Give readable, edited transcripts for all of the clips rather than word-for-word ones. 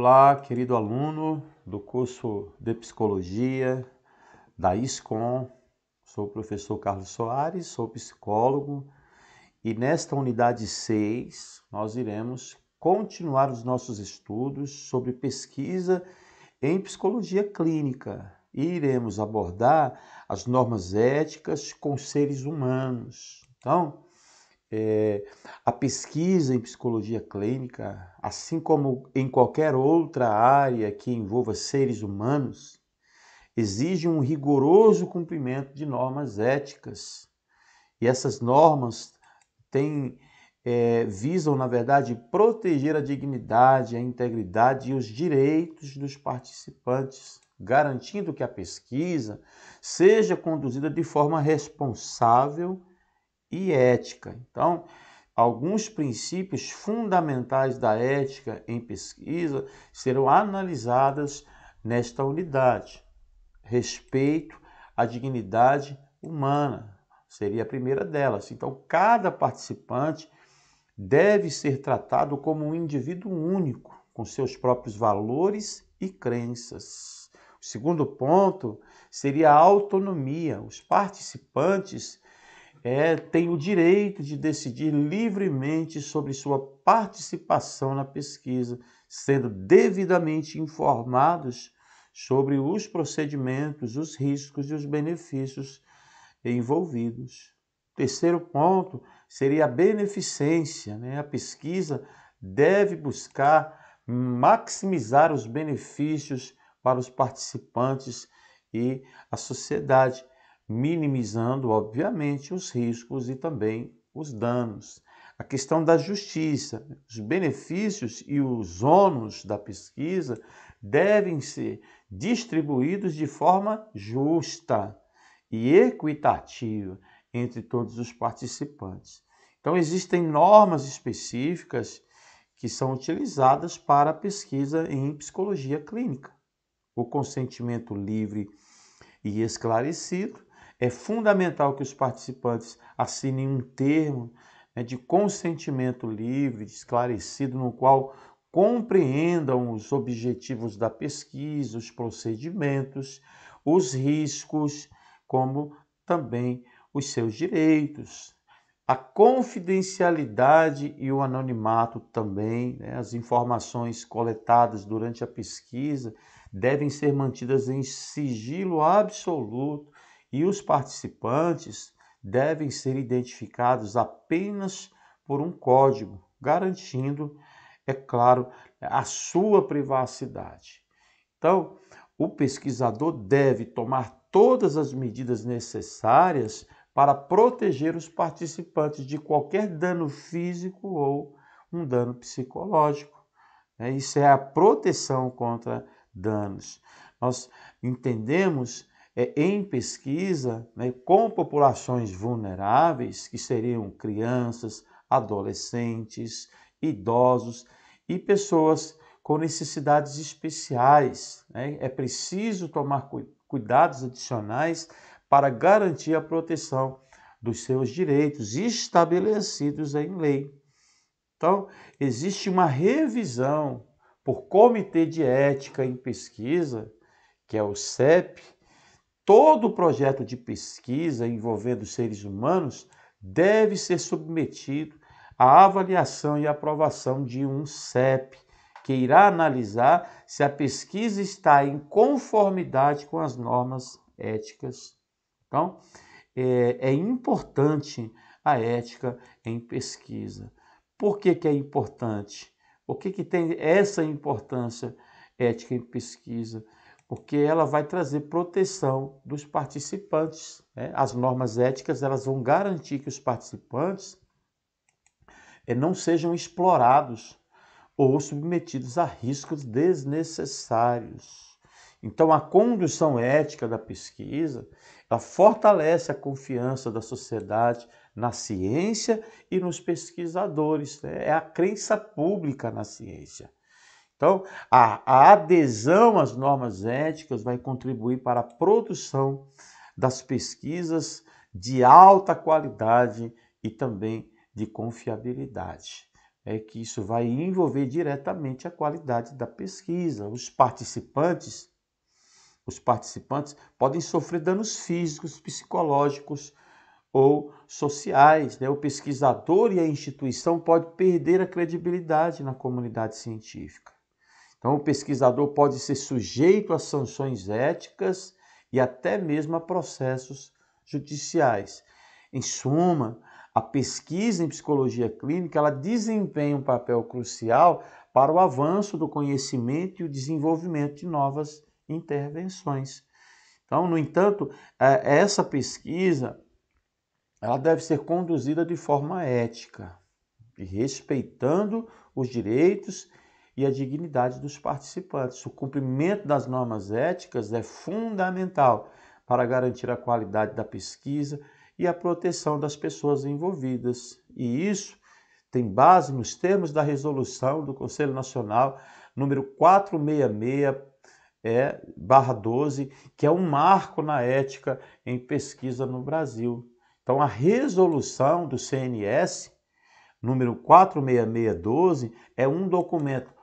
Olá, querido aluno do curso de Psicologia da ISCOM. Sou o professor Carlos Soares, sou psicólogo e nesta unidade 6 nós iremos continuar os nossos estudos sobre pesquisa em psicologia clínica e iremos abordar as normas éticas com seres humanos. Então, a pesquisa em psicologia clínica, assim como em qualquer outra área que envolva seres humanos, exige um rigoroso cumprimento de normas éticas. E essas normas visam, na verdade, proteger a dignidade, a integridade e os direitos dos participantes, garantindo que a pesquisa seja conduzida de forma responsável e ética. Então, alguns princípios fundamentais da ética em pesquisa serão analisados nesta unidade. Respeito à dignidade humana seria a primeira delas. Então, cada participante deve ser tratado como um indivíduo único, com seus próprios valores e crenças. O segundo ponto seria a autonomia. Os participantes têm o direito de decidir livremente sobre sua participação na pesquisa, sendo devidamente informados sobre os procedimentos, os riscos e os benefícios envolvidos. Terceiro ponto seria a beneficência, A pesquisa deve buscar maximizar os benefícios para os participantes e a sociedade, minimizando, obviamente, os riscos e também os danos. A questão da justiça, os benefícios e os ônus da pesquisa devem ser distribuídos de forma justa e equitativa entre todos os participantes. Então, existem normas específicas que são utilizadas para a pesquisa em psicologia clínica. O consentimento livre e esclarecido. É fundamental que os participantes assinem um termo de consentimento livre, esclarecido, no qual compreendam os objetivos da pesquisa, os procedimentos, os riscos, como também os seus direitos. A confidencialidade e o anonimato também, as informações coletadas durante a pesquisa devem ser mantidas em sigilo absoluto e os participantes devem ser identificados apenas por um código, garantindo, é claro, a sua privacidade. Então, o pesquisador deve tomar todas as medidas necessárias para proteger os participantes de qualquer dano físico ou um dano psicológico. Isso é a proteção contra danos. Nós entendemos em pesquisa, com populações vulneráveis, que seriam crianças, adolescentes, idosos e pessoas com necessidades especiais. É preciso tomar cuidados adicionais para garantir a proteção dos seus direitos estabelecidos em lei. Então, existe uma revisão por Comitê de Ética em Pesquisa, que é o CEP. Todo projeto de pesquisa envolvendo seres humanos deve ser submetido à avaliação e aprovação de um CEP, que irá analisar se a pesquisa está em conformidade com as normas éticas. Então, é importante a ética em pesquisa. Por que é importante? Por que tem essa importância ética em pesquisa? Porque ela vai trazer proteção dos participantes. As normas éticas elas vão garantir que os participantes não sejam explorados ou submetidos a riscos desnecessários. Então, a condução ética da pesquisa, ela fortalece a confiança da sociedade na ciência e nos pesquisadores. É a crença pública na ciência. Então, a adesão às normas éticas vai contribuir para a produção das pesquisas de alta qualidade e também de confiabilidade. é que isso vai envolver diretamente a qualidade da pesquisa. Os participantes podem sofrer danos físicos, psicológicos ou sociais, né? O pesquisador e a instituição podem perder a credibilidade na comunidade científica. Então, o pesquisador pode ser sujeito a sanções éticas e até mesmo a processos judiciais. Em suma, a pesquisa em psicologia clínica ela desempenha um papel crucial para o avanço do conhecimento e o desenvolvimento de novas intervenções. Então, no entanto, essa pesquisa ela deve ser conduzida de forma ética, respeitando os direitos e a dignidade dos participantes. O cumprimento das normas éticas é fundamental para garantir a qualidade da pesquisa e a proteção das pessoas envolvidas. E isso tem base nos termos da resolução do Conselho Nacional número 466/12, que é um marco na ética em pesquisa no Brasil. Então, a resolução do CNS, número 466/12, é um documento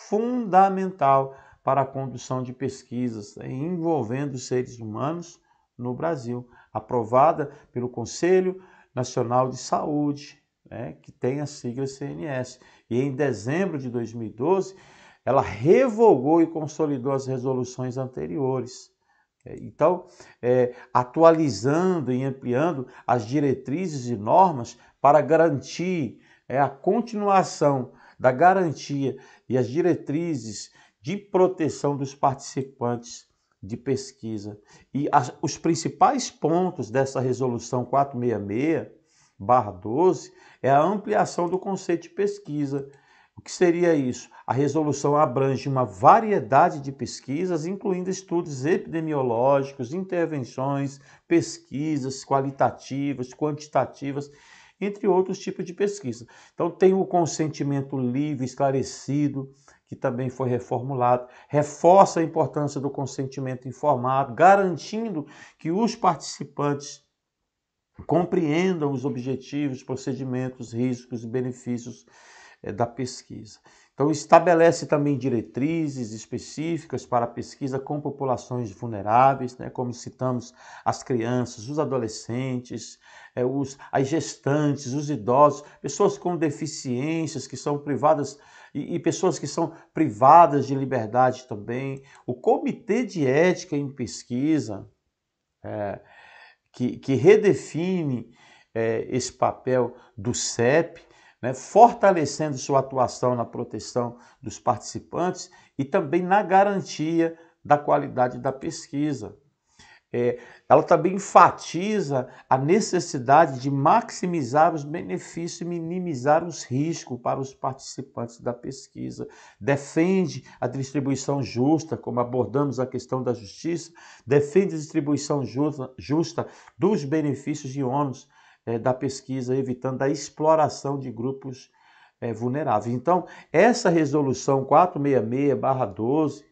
fundamental para a condução de pesquisas envolvendo seres humanos no Brasil, aprovada pelo Conselho Nacional de Saúde, né, que tem a sigla CNS. E em dezembro de 2012, ela revogou e consolidou as resoluções anteriores. Então, atualizando e ampliando as diretrizes e normas para garantir a continuação da garantia e as diretrizes de proteção dos participantes de pesquisa. E os principais pontos dessa resolução 466/12 é a ampliação do conceito de pesquisa. O que seria isso? A resolução abrange uma variedade de pesquisas, incluindo estudos epidemiológicos, intervenções, pesquisas qualitativas, quantitativas, entre outros tipos de pesquisa. Então, tem o consentimento livre, esclarecido, que também foi reformulado, reforça a importância do consentimento informado, garantindo que os participantes compreendam os objetivos, procedimentos, riscos e benefícios da pesquisa. Então, estabelece também diretrizes específicas para a pesquisa com populações vulneráveis, né, como citamos as crianças, os adolescentes, as gestantes, os idosos, pessoas com deficiências que são privadas e pessoas que são privadas de liberdade também. O Comitê de Ética em Pesquisa, que redefine esse papel do CEP, né, fortalecendo sua atuação na proteção dos participantes e também na garantia da qualidade da pesquisa. Ela também enfatiza a necessidade de maximizar os benefícios e minimizar os riscos para os participantes da pesquisa. Defende a distribuição justa, como abordamos a questão da justiça, defende a distribuição justa dos benefícios e ônus da pesquisa, evitando a exploração de grupos vulneráveis. Então, essa resolução 466/12,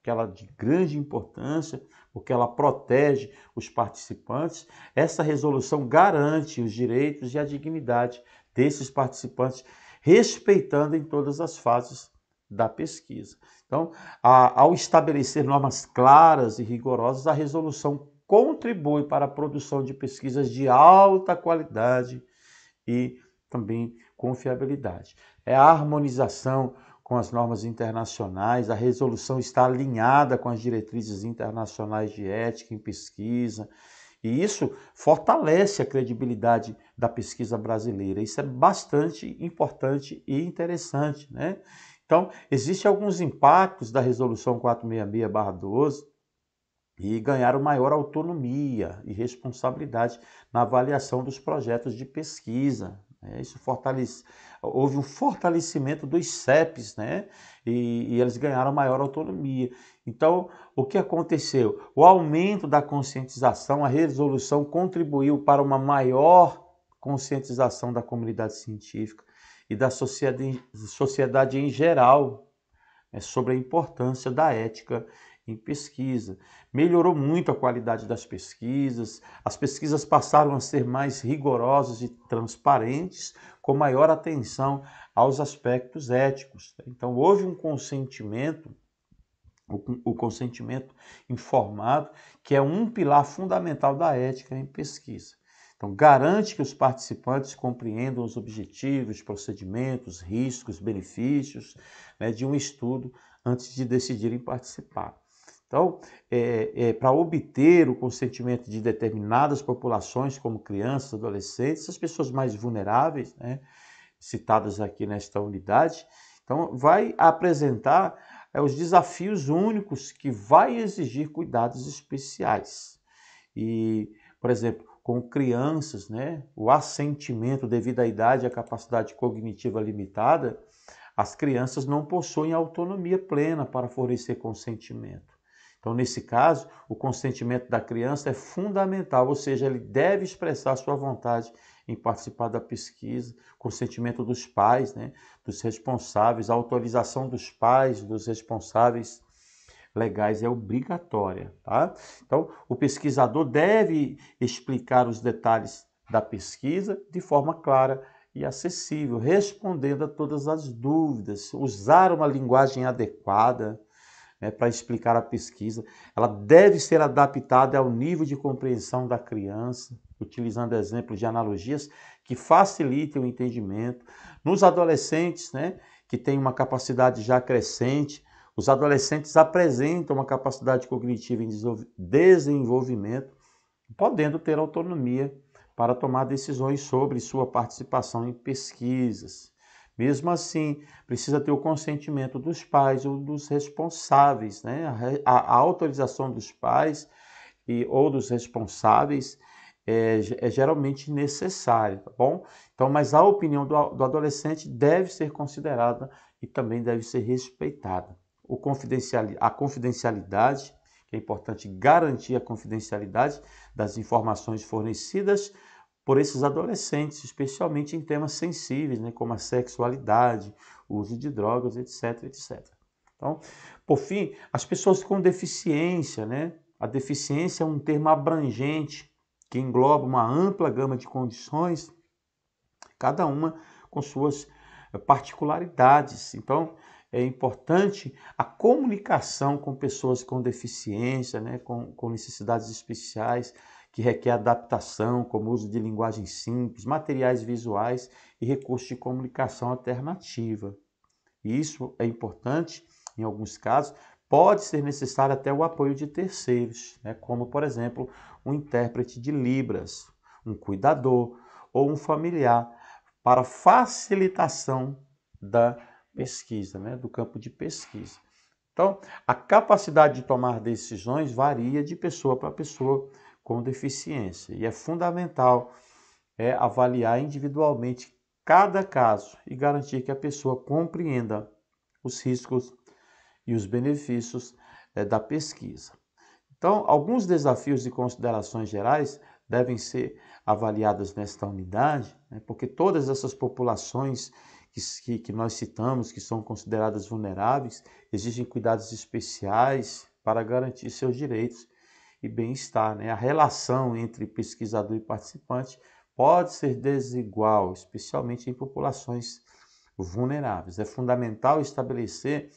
que ela é de grande importância, porque ela protege os participantes, essa resolução garante os direitos e a dignidade desses participantes, respeitando em todas as fases da pesquisa. Então, ao estabelecer normas claras e rigorosas, a resolução contribui para a produção de pesquisas de alta qualidade e também confiabilidade. É a harmonização com as normas internacionais, a resolução está alinhada com as diretrizes internacionais de ética em pesquisa, e isso fortalece a credibilidade da pesquisa brasileira. Isso é bastante importante e interessante, né? Então, existem alguns impactos da resolução 466/12 e ganharam maior autonomia e responsabilidade na avaliação dos projetos de pesquisa. Isso houve um fortalecimento dos CEPs, né? E eles ganharam maior autonomia. Então, o que aconteceu? O aumento da conscientização, a resolução contribuiu para uma maior conscientização da comunidade científica e da sociedade em geral, sobre a importância da ética em pesquisa. Melhorou muito a qualidade das pesquisas, as pesquisas passaram a ser mais rigorosas e transparentes, com maior atenção aos aspectos éticos. Então, houve um consentimento, o consentimento informado, que é um pilar fundamental da ética em pesquisa. Então, garante que os participantes compreendam os objetivos, procedimentos, riscos, benefícios, né, de um estudo antes de decidirem participar. Então, para obter o consentimento de determinadas populações, como crianças, adolescentes, as pessoas mais vulneráveis, né, citadas aqui nesta unidade, então vai apresentar os desafios únicos que vai exigir cuidados especiais. E, por exemplo, com crianças, né, o assentimento devido à idade e à capacidade cognitiva limitada, as crianças não possuem autonomia plena para fornecer consentimento. Então, nesse caso, o consentimento da criança é fundamental, ou seja, ele deve expressar sua vontade em participar da pesquisa, consentimento dos pais, né, dos responsáveis, a autorização dos pais, dos responsáveis legais é obrigatória, tá? Então, o pesquisador deve explicar os detalhes da pesquisa de forma clara e acessível, respondendo a todas as dúvidas, usar uma linguagem adequada, né, para explicar a pesquisa. Ela deve ser adaptada ao nível de compreensão da criança, utilizando exemplos de analogias que facilitem o entendimento. Nos adolescentes, né, que têm uma capacidade já crescente, os adolescentes apresentam uma capacidade cognitiva em desenvolvimento, podendo ter autonomia para tomar decisões sobre sua participação em pesquisas. Mesmo assim, precisa ter o consentimento dos pais ou dos responsáveis, né? A autorização dos pais ou dos responsáveis é geralmente necessária, tá bom? Então, mas a opinião do adolescente deve ser considerada e também deve ser respeitada. A confidencialidade, que é importante garantir a confidencialidade das informações fornecidas por esses adolescentes, especialmente em temas sensíveis, né, como a sexualidade, o uso de drogas, etc, etc. Então, por fim, as pessoas com deficiência, né? A deficiência é um termo abrangente que engloba uma ampla gama de condições, cada uma com suas particularidades. Então, é importante a comunicação com pessoas com deficiência, né, com necessidades especiais, que requer adaptação, como uso de linguagem simples, materiais visuais e recursos de comunicação alternativa. Isso é importante, em alguns casos, pode ser necessário até o apoio de terceiros, né, como, por exemplo, um intérprete de Libras, um cuidador ou um familiar, para facilitação da pesquisa, né, do campo de pesquisa. Então, a capacidade de tomar decisões varia de pessoa para pessoa com deficiência e é fundamental avaliar individualmente cada caso e garantir que a pessoa compreenda os riscos e os benefícios da pesquisa. Então, alguns desafios e considerações gerais devem ser avaliadas nesta unidade, né, porque todas essas populações que nós citamos, que são consideradas vulneráveis, exigem cuidados especiais para garantir seus direitos e bem-estar, né? A relação entre pesquisador e participante pode ser desigual, especialmente em populações vulneráveis. É fundamental estabelecer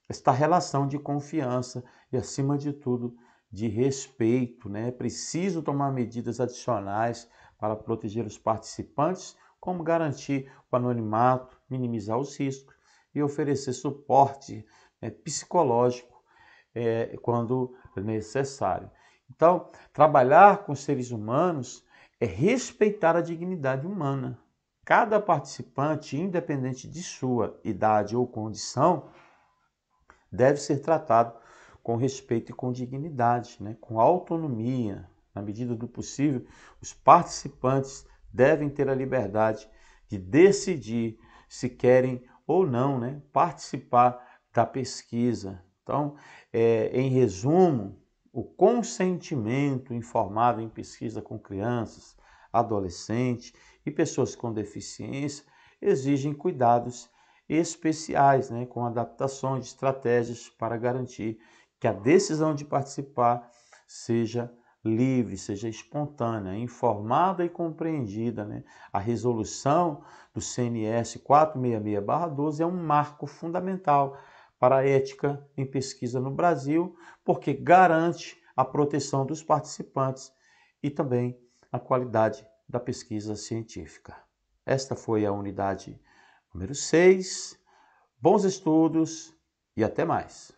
esta relação de confiança e, acima de tudo, de respeito, né? É preciso tomar medidas adicionais para proteger os participantes, como garantir o anonimato, minimizar os riscos e oferecer suporte psicológico quando necessário. Então, trabalhar com seres humanos é respeitar a dignidade humana. Cada participante, independente de sua idade ou condição, deve ser tratado com respeito e com dignidade, né? Com autonomia. Na medida do possível, os participantes devem ter a liberdade de decidir se querem ou não, né, participar da pesquisa. Então, em resumo, o consentimento informado em pesquisa com crianças, adolescentes e pessoas com deficiência exigem cuidados especiais, né, com adaptações de estratégias para garantir que a decisão de participar seja livre, seja espontânea, informada e compreendida, né? A resolução do CNS 466/12 é um marco fundamental para a ética em pesquisa no Brasil, porque garante a proteção dos participantes e também a qualidade da pesquisa científica. Esta foi a unidade número 6. Bons estudos e até mais!